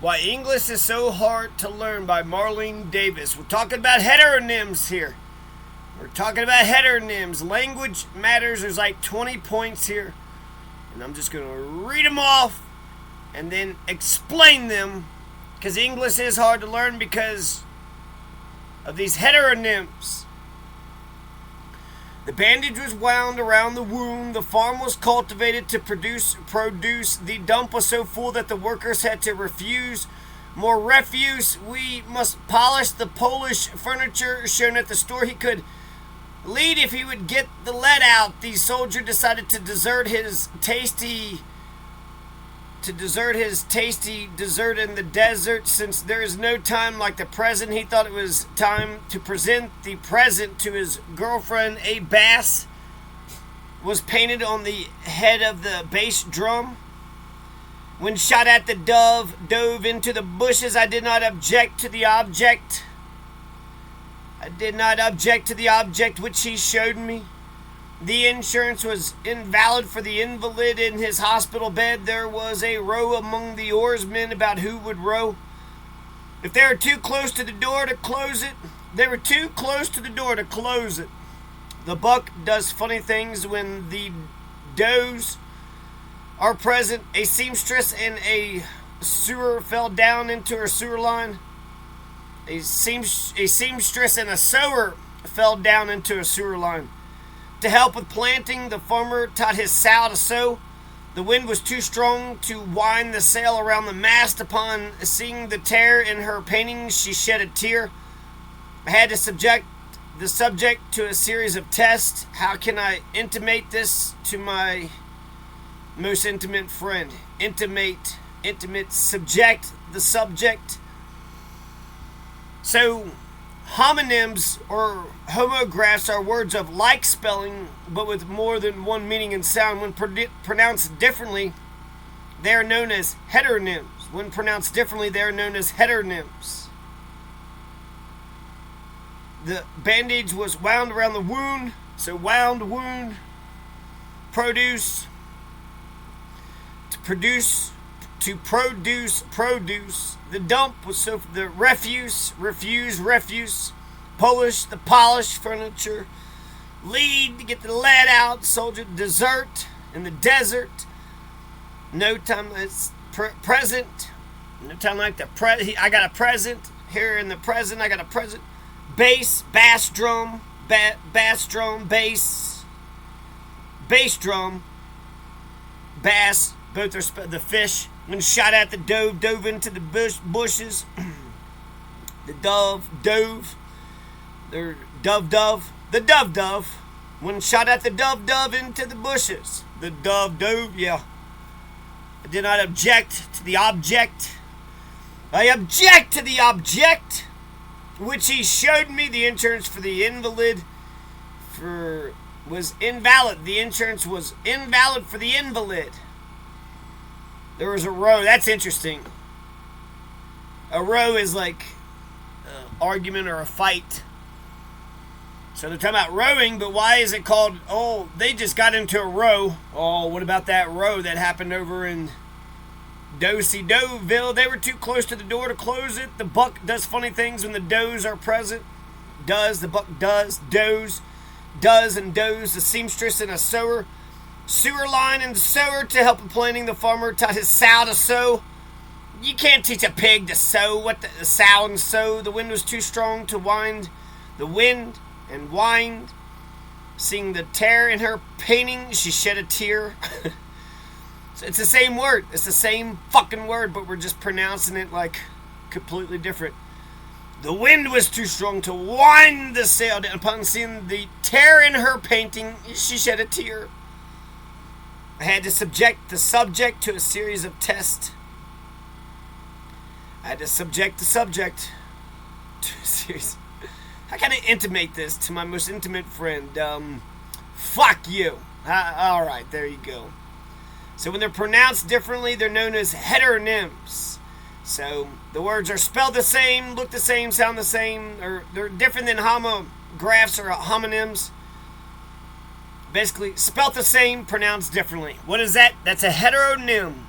Why English is So Hard to Learn by Marlene Davis. We're talking about heteronyms here. We're talking about heteronyms. Language matters. There's like 20 points here. And I'm just going to read them off and then explain them. Because English is hard to learn because of these heteronyms. The bandage was wound around the wound. The farm was cultivated to produce produce. The dump was so full that the workers had to refuse more refuse. We must polish the Polish furniture shown at the store. He could lead if he would get the lead out. The soldier decided to desert his tasty dessert in the desert. Since there is no time like the present, he thought it was time to present the present to his girlfriend. A bass was painted on the head of the bass drum. When shot at, the dove dove into the bushes. I did not object to the object. Which he showed me. The insurance was invalid for the invalid in his hospital bed. There was a row among the oarsmen about who would row. If they were too close to the door to close it, The buck does funny things when the does are present. A seamstress in a sewer fell down into her sewer line. A seamstress in a sewer fell down into a sewer line. To help with planting, the farmer taught his sow to sow. The wind was too strong to wind the sail around the mast. Upon seeing the tear in her painting, she shed a tear. I had to subject the subject to a series of tests. How can I intimate this to my most intimate friend? Intimate, subject, the subject. So, homonyms or homographs are words of like spelling but with more than one meaning and sound. When pronounced differently, they are known as heteronyms. The bandage was wound around the wound. So wound, wound. Produce. To produce. The dump was so the refuse. Polish, the polish, furniture. Lead, to get the lead out. Soldier, desert, in the desert. No time, it's present. No time like the I got a present. Here in the present, I got a present. Bass, bass drum, bass drum, bass drum, bass. Both are the fish. When shot at, the dove into the bushes. The dove dove. The dove. When shot at, the dove into the bushes. The dove dove, yeah. I did not object to the object. I object to the object, which he showed me. The insurance for the invalid was invalid. The insurance was invalid for the invalid. There was a row. That's interesting. A row is like an argument or a fight. So they're talking about rowing, but why is it called, they just got into a row. Oh, what about that row that happened over in Do-si-do-ville? They were too close to the door to close it. The buck does funny things when the does are present. The buck does, does and does. The seamstress in a sewer line in the sewer to help in planting. The farmer taught his sow to sow. You can't teach a pig to sow. The sow and sow. The wind was too strong to wind the wind and wind. Seeing the tear in her painting, she shed a tear. So it's the same word. It's the same fucking word, but we're just pronouncing it like completely different. The wind was too strong to wind the sail. Upon seeing the tear in her painting, she shed a tear. I had to subject the subject to a series of tests. How can I intimate this to my most intimate friend? Fuck you. Alright, there you go. So when they're pronounced differently, they're known as heteronyms. So the words are spelled the same, look the same, sound the same, or they're different than homographs or homonyms. Basically, spelt the same, pronounced differently. What is that? That's a heteronym.